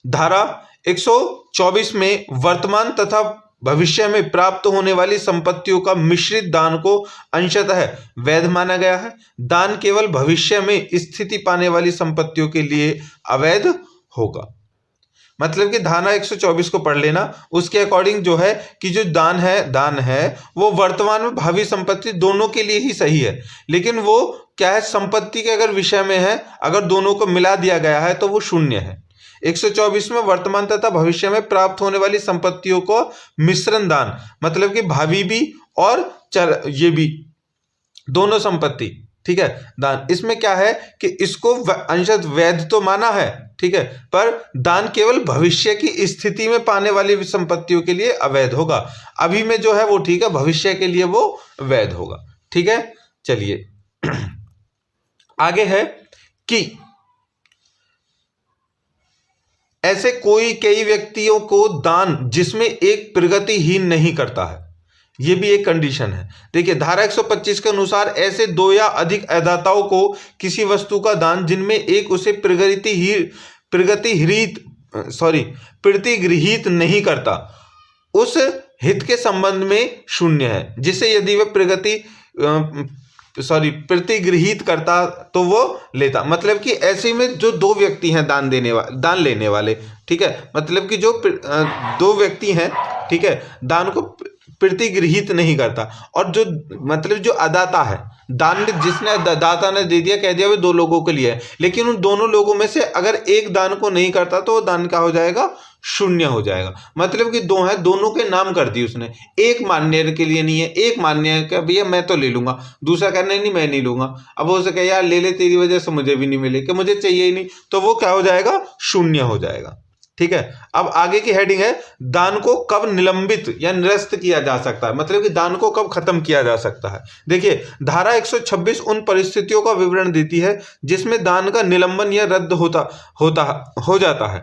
धारा 124 में वर्तमान तथा भविष्य में प्राप्त होने वाली संपत्तियों का मिश्रित दान को अंशतः वैध माना गया है। दान केवल भविष्य में स्थिति पाने वाली संपत्तियों के लिए अवैध होगा। मतलब कि धारा 124 को पढ़ लेना, उसके अकॉर्डिंग जो है कि जो दान है वो वर्तमान में भावी संपत्ति दोनों के लिए ही सही है, लेकिन वो क्या है, संपत्ति के अगर विषय में है, अगर दोनों को मिला दिया गया है तो वो शून्य है। 124 में वर्तमान तथा भविष्य में प्राप्त होने वाली संपत्तियों को मिश्रण दान, मतलब कि भावी भी और ये भी दोनों संपत्ति, ठीक है, दान, इसमें क्या है कि इसको अंशत वैध तो माना है, ठीक है, पर दान केवल भविष्य की स्थिति में पाने वाली संपत्तियों के लिए अवैध होगा। अभी में जो है वो ठीक है, भविष्य के लिए वो वैध होगा। ठीक है, चलिए आगे है कि ऐसे कई व्यक्तियों को दान जिसमें एक प्रगतिहीन नहीं करता है, ये भी एक कंडीशन है। देखिए धारा 125 के अनुसार ऐसे दो या अधिक अदाताओं को किसी वस्तु का दान जिनमें एक उसे प्रतिगृहित नहीं करता उस हित के संबंध में शून्य है, जिसे यदि वह प्रतिगृहित करता तो वो लेता। मतलब कि ऐसे में जो दो व्यक्ति हैं दान लेने वाले, ठीक है, मतलब कि जो दो व्यक्ति हैं, ठीक है, दान को प्रतिगृहित नहीं करता, और जो मतलब जो अदाता है, दान जिसने दाता ने दे दिया, कह दिया वे दो लोगों के लिए है, लेकिन उन दोनों लोगों में से अगर एक दान को नहीं करता तो वो दान क्या हो जाएगा, शून्य हो जाएगा। मतलब कि दो हैं, दोनों के नाम कर दिए उसने, एक मान्य के लिए नहीं है, एक मान्य का भैया मैं तो ले लूंगा, दूसरा कहना नहीं मैं नहीं लूंगा। अब वो से कहे यार ले ले, तेरी वजह से मुझे भी नहीं मिले, कि मुझे चाहिए ही नहीं, तो वो क्या हो जाएगा, शून्य हो जाएगा। ठीक है, अब आगे की हेडिंग है दान को कब निलंबित या निरस्त किया जा सकता है, मतलब कि दान को कब खत्म किया जा सकता है। देखिए धारा 126 उन परिस्थितियों का विवरण देती है जिसमें दान का निलंबन या रद्द हो जाता है।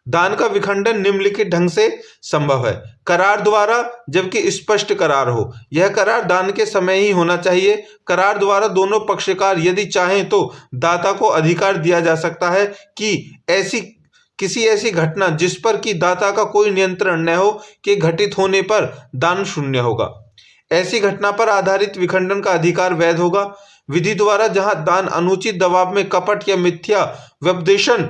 दान का विखंडन निम्नलिखित ढंग से संभव है। करार द्वारा, जबकि स्पष्ट करार हो, यह करार दान के समय ही होना चाहिए। करार द्वारा दोनों पक्षकार यदि चाहें तो दाता को अधिकार दिया जा सकता है कि किसी ऐसी घटना जिस पर कि दाता का कोई नियंत्रण न हो के घटित होने पर दान शून्य होगा। ऐसी घटना पर आधारित विखंडन का अधिकार वैध होगा। विधि द्वारा जहां दान अनुचित दबाव में कपट या मिथ्या व्यपदेशन,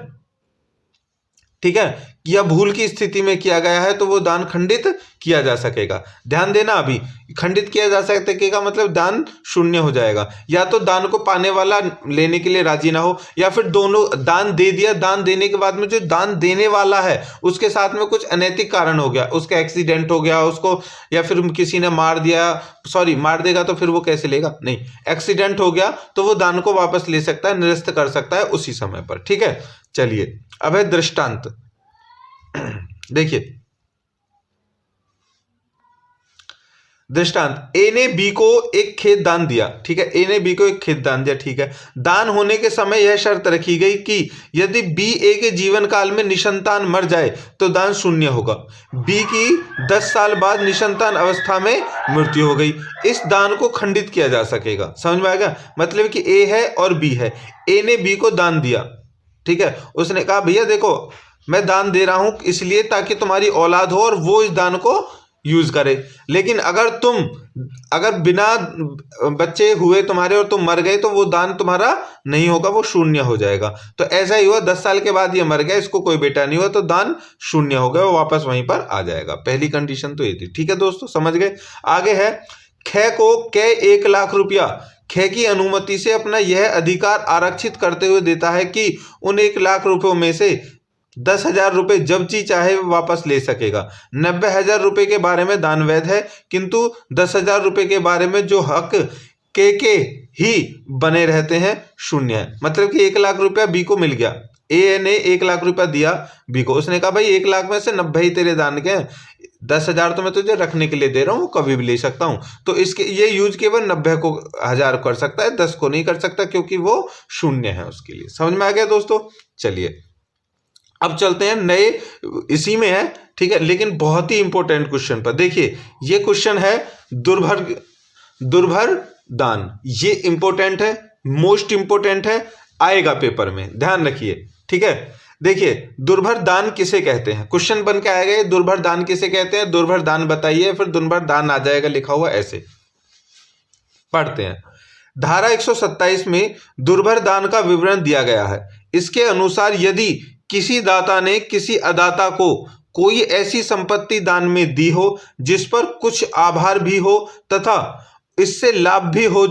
ठीक है, या भूल की स्थिति में किया गया है तो वो दान खंडित किया जा सकेगा। ध्यान देना, अभी खंडित किया जा सकेगा मतलब दान शून्य हो जाएगा। या तो दान को पाने वाला लेने के लिए राजी ना हो, या फिर दोनों दान दे दिया, दान देने के बाद में जो दान देने वाला है उसके साथ में कुछ अनैतिक कारण हो गया, उसका एक्सीडेंट हो गया उसको, या फिर किसी ने मार दिया, मार देगा तो फिर वो कैसे लेगा, नहीं, एक्सीडेंट हो गया तो वो दान को वापस ले सकता है, निरस्त कर सकता है उसी समय पर। ठीक है, चलिए अब है दृष्टांत। देखिए दृष्टांत, ए ने बी को एक खेत दान दिया, ठीक है, ए ने बी को एक खेत दान दिया, ठीक है। दान होने के समय यह शर्त रखी गई कि यदि बी ए के जीवन काल में निसंतान मर जाए तो दान शून्य होगा। बी की 10 साल बाद निसंतान अवस्था में मृत्यु हो गई, इस दान को खंडित किया जा सकेगा। समझ में आएगा, मतलब कि ए है और बी है, ए ने बी को दान दिया, ठीक है, उसने कहा भैया देखो मैं दान दे रहा हूं इसलिए ताकि तुम्हारी औलाद हो और वो इस दान को यूज करे, लेकिन अगर बिना बच्चे हुए तुम्हारे और तुम मर गए तो वो दान तुम्हारा नहीं होगा, वो शून्य हो जाएगा। तो ऐसा ही हुआ, 10 साल के बाद ये मर गया, इसको कोई बेटा नहीं हुआ तो दान शून्य हो गया, वो वापस वहीं पर आ जाएगा। पहली कंडीशन तो ये थी। ठीक है दोस्तों, समझ गए। आगे है ख को कै 1 लाख रुपया ख की अनुमति से अपना यह अधिकार आरक्षित करते हुए देता है कि उन 1 लाख रुपयों में से 10,000 रुपये जब जी चाहे वापस ले सकेगा। 90,000 रुपये के बारे में दान वैध है, किंतु 10,000 रुपये के बारे में जो हक के ही बने रहते हैं शून्य है। मतलब कि 1 लाख रुपया बी को मिल गया, ए ने 1 लाख रुपया दिया बी को, उसने कहा भाई 1 लाख में से 90 ही तेरे दान के हैं, 10,000 तो मैं तुझे रखने के लिए दे रहा हूँ, कभी भी ले सकता हूँ। तो इसके ये यूज केवल 90 को 1000 कर सकता है, 10 को नहीं कर सकता क्योंकि वो शून्य है उसके लिए। समझ में आ गया दोस्तों। चलिए अब चलते हैं नए, इसी में है, ठीक है, लेकिन बहुत ही इंपॉर्टेंट क्वेश्चन पर देखिए, ये क्वेश्चन है दुर्भर दान। ये इंपॉर्टेंट है, मोस्ट इंपॉर्टेंट है, आएगा पेपर में, ध्यान रखिए। ठीक है, देखिए दुर्भर दान किसे कहते हैं, क्वेश्चन बन के आएगा, दुर्भर दान किसे कहते हैं, दुर्भर दान बताइए, फिर दुर्भर दान आ जाएगा लिखा हुआ ऐसे। पढ़ते हैं, धारा 127 में दुर्भर दान का विवरण दिया गया है। इसके अनुसार यदि किसी दाता ने किसी अदाता को कोई ऐसी संपत्ति दान में दी हो जिस पर कुछ आभार भी हो तथा इससे लाभ भी हो,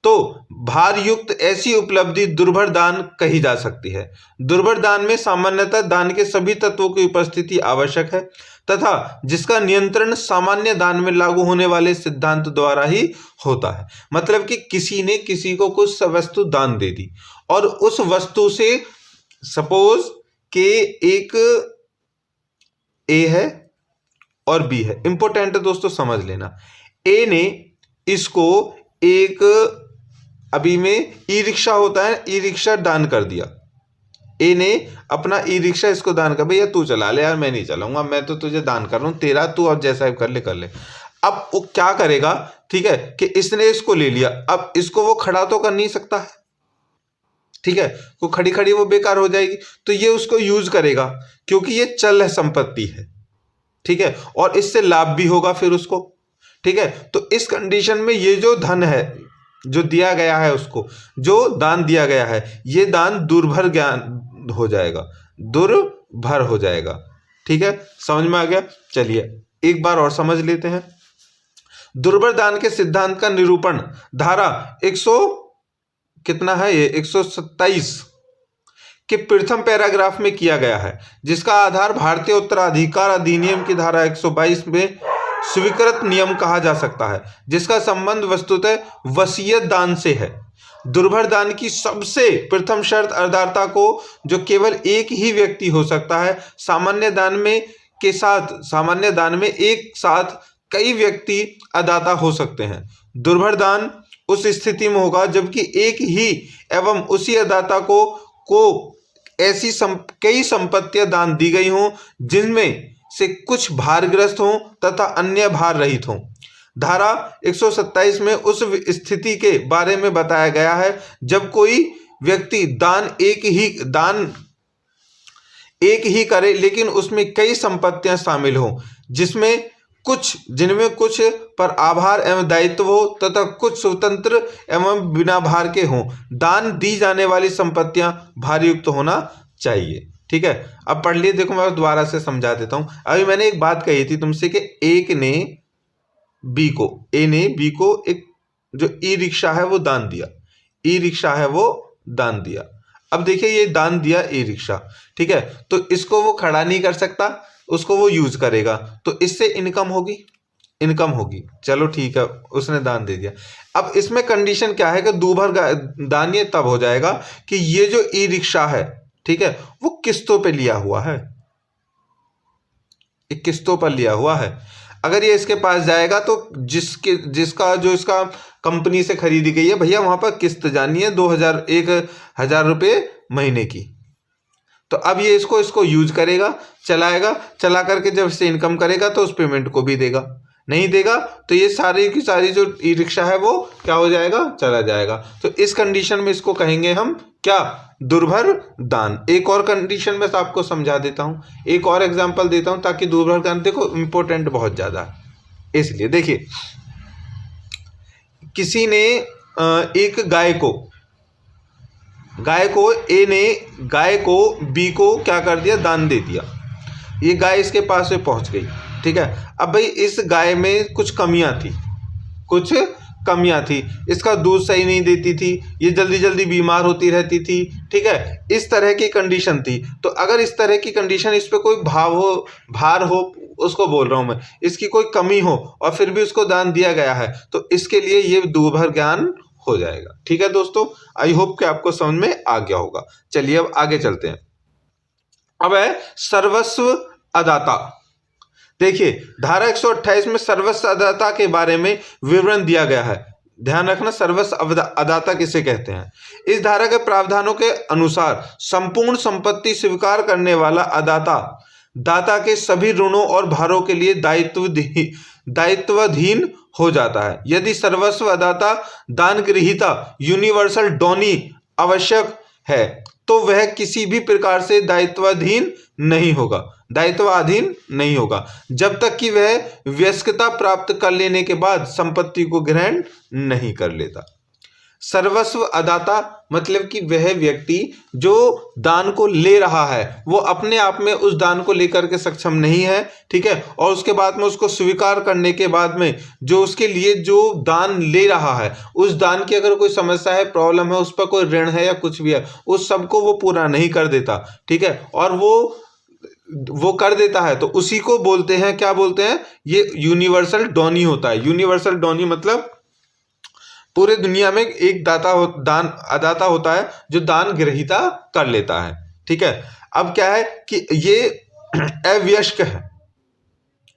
तो भार युक्त ऐसी उपलब्धि दुर्भर दान कही जा सकती है। दुर्भर दान में सामान्यतः दान के सभी तत्वों की उपस्थिति आवश्यक है तथा जिसका नियंत्रण सामान्य दान में लागू होने वाले सिद्धांत द्वारा ही होता है। मतलब कि किसी ने किसी को कुछ वस्तु दान दे दी और उस वस्तु से सपोज के एक ए है और बी है, इंपॉर्टेंट है दोस्तों, समझ लेना। ए ने इसको एक, अभी में ई रिक्शा होता है, ई रिक्शा दान कर दिया। ए ने अपना ई रिक्शा इसको दान कर, भैया तू चला ले यार, मैं नहीं चलाऊंगा, मैं तो तुझे दान कर रहा हूं, तेरा तू अब जैसा कर ले कर ले। अब वो क्या करेगा, ठीक है, कि इसने इसको ले लिया, अब इसको वो खड़ा तो कर नहीं सकता है, ठीक है, वो खड़ी खड़ी वो बेकार हो जाएगी, तो ये उसको यूज करेगा क्योंकि ये चल संपत्ति है, ठीक है, और इससे लाभ भी होगा फिर उसको, ठीक है। तो इस कंडीशन में ये जो धन है जो दिया गया है, उसको जो दान दिया गया है, ये दान दुर्भर ज्ञान हो जाएगा, दुर्भर हो जाएगा, ठीक है, समझ में आ गया। चलिए एक बार और समझ लेते हैं। दुर्भर दान के सिद्धांत का निरूपण धारा 100 कितना है ये 127 के प्रथम पैराग्राफ में किया गया है, जिसका आधार भारतीय उत्तराधिकार अधिनियम की धारा 122 में स्वीकृत नियम कहा जा सकता है, जिसका संबंध वस्तुतः वसीयत दान से है। दुर्भर दान की सबसे प्रथम शर्त अदाता को, जो केवल एक ही व्यक्ति हो सकता है, सामान्य दान में एक साथ कई व्यक्ति अदाता हो सकते हैं। दुर्भर दान उस स्थिति में होगा जबकि एक ही एवं उसी अदाता को ऐसी कई संपत्तियां दान दी गई हों जिनमें से कुछ भारग्रस्त हों तथा अन्य भार रहित हों। धारा 127 में उस स्थिति के बारे में बताया गया है जब कोई व्यक्ति दान एक ही करे लेकिन उसमें कई संपत्तियां शामिल हों, जिनमें कुछ पर आभार एवं दायित्व हो तथा कुछ स्वतंत्र एवं बिना भार के हों। दान दी जाने वाली संपत्तियां भारयुक्त होना चाहिए, ठीक है। अब पढ़ लिए, देखो मैं दोबारा से समझा देता हूं। अभी मैंने एक बात कही थी तुमसे कि ए ने बी को एक जो ई रिक्शा है वो दान दिया, ई रिक्शा है वो दान दिया। अब देखिए ये दान दिया ई रिक्शा, ठीक है, तो इसको वो खड़ा नहीं कर सकता, उसको वो यूज करेगा, तो इससे इनकम होगी, चलो ठीक है, उसने दान दे दिया। अब इसमें कंडीशन क्या है कि दुर्भर दान ये तब हो जाएगा कि ये जो ई रिक्शा है, ठीक है, वो किस्तों पे लिया हुआ है, एक किस्तों पर लिया हुआ है। अगर ये इसके पास जाएगा तो इसका कंपनी से खरीदी गई है, भैया वहां पर किस्त जानी है 1,000 रुपये महीने की, तो अब ये इसको यूज करेगा, चला करके जब इससे इनकम करेगा तो उस पेमेंट को भी देगा, नहीं देगा तो ये सारी की सारी जो ई रिक्शा है वो क्या हो जाएगा, चला जाएगा। तो इस कंडीशन में इसको कहेंगे हम क्या, दुर्भर दान। एक और कंडीशन में आपको समझा देता हूं, एक और एग्जांपल देता हूं ताकि दुर्भर दान देखो इंपॉर्टेंट बहुत ज्यादा है। इसलिए देखिए, किसी ने एक गाय को ए ने गाय को बी को क्या कर दिया, दान दे दिया। ये गाय इसके पास में पहुंच गई, ठीक है। अब भाई इस गाय में कुछ कमियां थी, इसका दूध सही नहीं देती थी, ये जल्दी जल्दी बीमार होती रहती थी, ठीक है, इस तरह की कंडीशन थी। तो अगर इस तरह की कंडीशन, इस पे कोई भार हो, उसको बोल रहा हूं मैं, इसकी कोई कमी हो और फिर भी उसको दान दिया गया है, तो इसके लिए ये दुर्भर ज्ञान हो जाएगा, ठीक है दोस्तों। आई होप कि आपको समझ में आ गया होगा। चलिए अब आगे चलते हैं। अब है सर्वस्व अदाता। देखिए धारा 128 में सर्वस्व अदाता के बारे में विवरण दिया गया है, ध्यान रखना, सर्वस्व अदाता किसे कहते हैं। इस धारा के प्रावधानों के अनुसार संपूर्ण संपत्ति स्वीकार करने वाला अदाता दाता के सभी ऋणों और भारों के लिए दायित्वाधीन हो जाता है। यदि सर्वस्व अदाता दान ग्रहीता यूनिवर्सल डोनी आवश्यक है तो वह किसी भी प्रकार से दायित्वाधीन नहीं होगा जब तक कि वह वयस्कता प्राप्त कर लेने के बाद संपत्ति को ग्रहण नहीं कर लेता। सर्वस्व अदाता मतलब कि वह व्यक्ति जो दान को ले रहा है वो अपने आप में उस दान को लेकर के सक्षम नहीं है, ठीक है, और उसके बाद में उसको स्वीकार करने के बाद में जो उसके लिए जो दान ले रहा है उस दान की अगर कोई समस्या है, प्रॉब्लम है, उस पर कोई ऋण है या कुछ भी है, उस सबको वो पूरा नहीं कर देता, ठीक है, और वो कर देता है तो उसी को बोलते हैं, क्या बोलते हैं, ये यूनिवर्सल डोनी होता है। यूनिवर्सल डोनी मतलब पूरे दुनिया में एक दान अदाता होता है जो दान ग्रहीता कर लेता है, ठीक है। अब क्या है कि ये अवयस्क है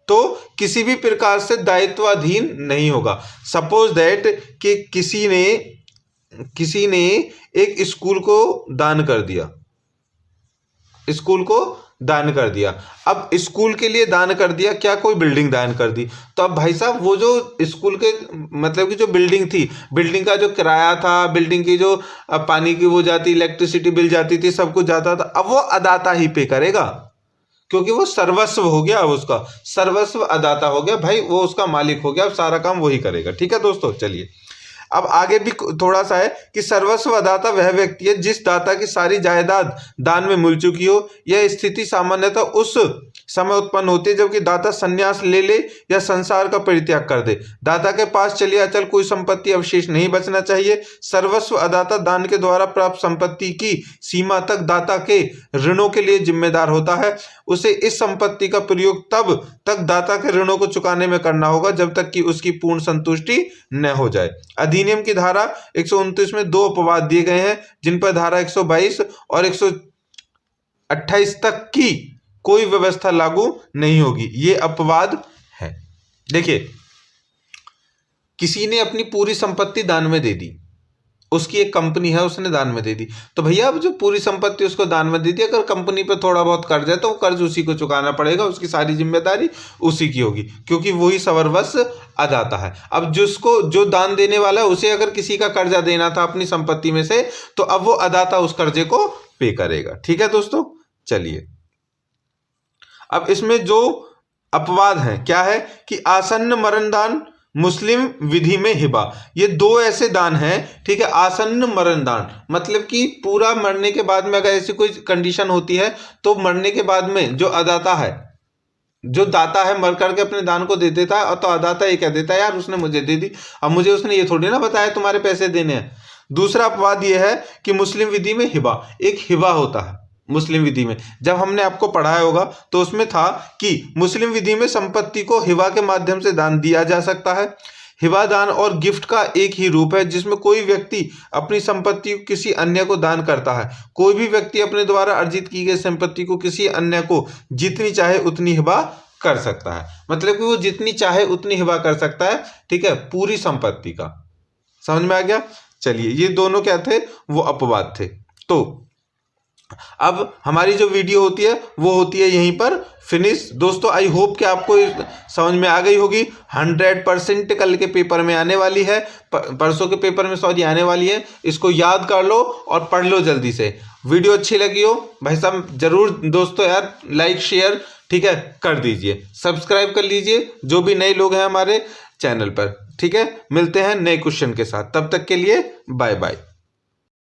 तो किसी भी प्रकार से दायित्वाधीन नहीं होगा। सपोज दैट कि किसी ने एक स्कूल को दान कर दिया, अब स्कूल के लिए दान कर दिया, क्या कोई बिल्डिंग दान कर दी, तो अब भाई साहब वो जो स्कूल के मतलब कि जो बिल्डिंग थी, बिल्डिंग का जो किराया था, बिल्डिंग की जो पानी की वो जाती, इलेक्ट्रिसिटी बिल जाती थी, सब कुछ जाता था, अब वो अदाता ही पे करेगा क्योंकि वो सर्वस्व हो गया, अब उसका सर्वस्व अदाता हो गया भाई, वो उसका मालिक हो गया, अब सारा काम वही करेगा, ठीक है दोस्तों। चलिए अब आगे भी थोड़ा सा है कि सर्वस्व अदाता वह व्यक्ति है जिस दाता की सारी जायदाद दान में मिल चुकी हो। यह स्थिति सामान्यतः उस समय उत्पन्न होती है जबकि दाता संन्यास ले ले या संसार का परित्याग कर दे। दाता के पास चलिए अचल कोई संपत्ति अवशेष नहीं बचना चाहिए। सर्वस्व अदाता दान के द्वारा प्राप्त संपत्ति की सीमा तक दाता के ऋणों के लिए जिम्मेदार होता है। उसे इस संपत्ति का प्रयोग तब तक दाता के ऋणों को चुकाने में करना होगा जब तक कि उसकी पूर्ण संतुष्टि न हो जाए। अधिनियम की धारा 129 में 2 अपवाद दिए गए हैं जिन पर धारा 122 और 128 तक की कोई व्यवस्था लागू नहीं होगी। ये अपवाद है। देखिए, किसी ने अपनी पूरी संपत्ति दान में दे दी, उसकी एक कंपनी है, उसने दान में दे दी, तो भैया अब जो पूरी संपत्ति उसको दान में दे दी, अगर कंपनी पे थोड़ा बहुत कर्ज है तो वो कर्ज उसी को चुकाना पड़ेगा, उसकी सारी जिम्मेदारी उसी की होगी क्योंकि वही सर्वस्व अदाता है। अब जिसको जो दान देने वाला है उसे अगर किसी का कर्जा देना था अपनी संपत्ति में से तो अब वो अदाता उस कर्जे को पे करेगा, ठीक है दोस्तों। चलिए अब इसमें जो अपवाद है क्या है कि आसन्न मरण दान, मुस्लिम विधि में हिबा, ये 2 ऐसे दान हैं, ठीक है। आसन्न मरण दान मतलब कि पूरा मरने के बाद में अगर ऐसी कोई कंडीशन होती है तो मरने के बाद में जो अदाता है, जो दाता है मर करके अपने दान को दे देता है और तो अदाता ये कह देता है यार उसने मुझे दे दी, अब मुझे उसने ये थोड़ी ना बताया तुम्हारे पैसे देने हैं। दूसरा अपवाद ये है कि मुस्लिम विधि में हिबा, एक हिबा होता है मुस्लिम विधि में, जब हमने आपको पढ़ाया होगा तो उसमें था कि मुस्लिम विधि में संपत्ति को हिबा के माध्यम से दान दिया जा सकता है। हिबा दान और गिफ्ट का एक ही रूप है जिसमें कोई व्यक्ति अपनी संपत्ति को किसी अन्य को दान करता है। कोई भी व्यक्ति अपने द्वारा अर्जित की गई संपत्ति को किसी अन्य को जितनी चाहे उतनी हिबा कर सकता है, मतलब कि वो जितनी चाहे उतनी हिबा कर सकता है, ठीक है, पूरी संपत्ति का। समझ में आ गया। चलिए ये दोनों क्या थे, वो अपवाद थे। तो अब हमारी जो वीडियो होती है वो होती है यहीं पर फिनिश। दोस्तों आई होप कि आपको समझ में आ गई होगी। 100% कल के पेपर में आने वाली है, परसों के पेपर में सॉरी आने वाली है। इसको याद कर लो और पढ़ लो जल्दी से। वीडियो अच्छी लगी हो भाई साहब जरूर दोस्तों यार लाइक शेयर, ठीक है, कर दीजिए, सब्सक्राइब कर लीजिए जो भी नए लोग हैं हमारे चैनल पर, ठीक है। मिलते हैं नए क्वेश्चन के साथ, तब तक के लिए बाय बाय।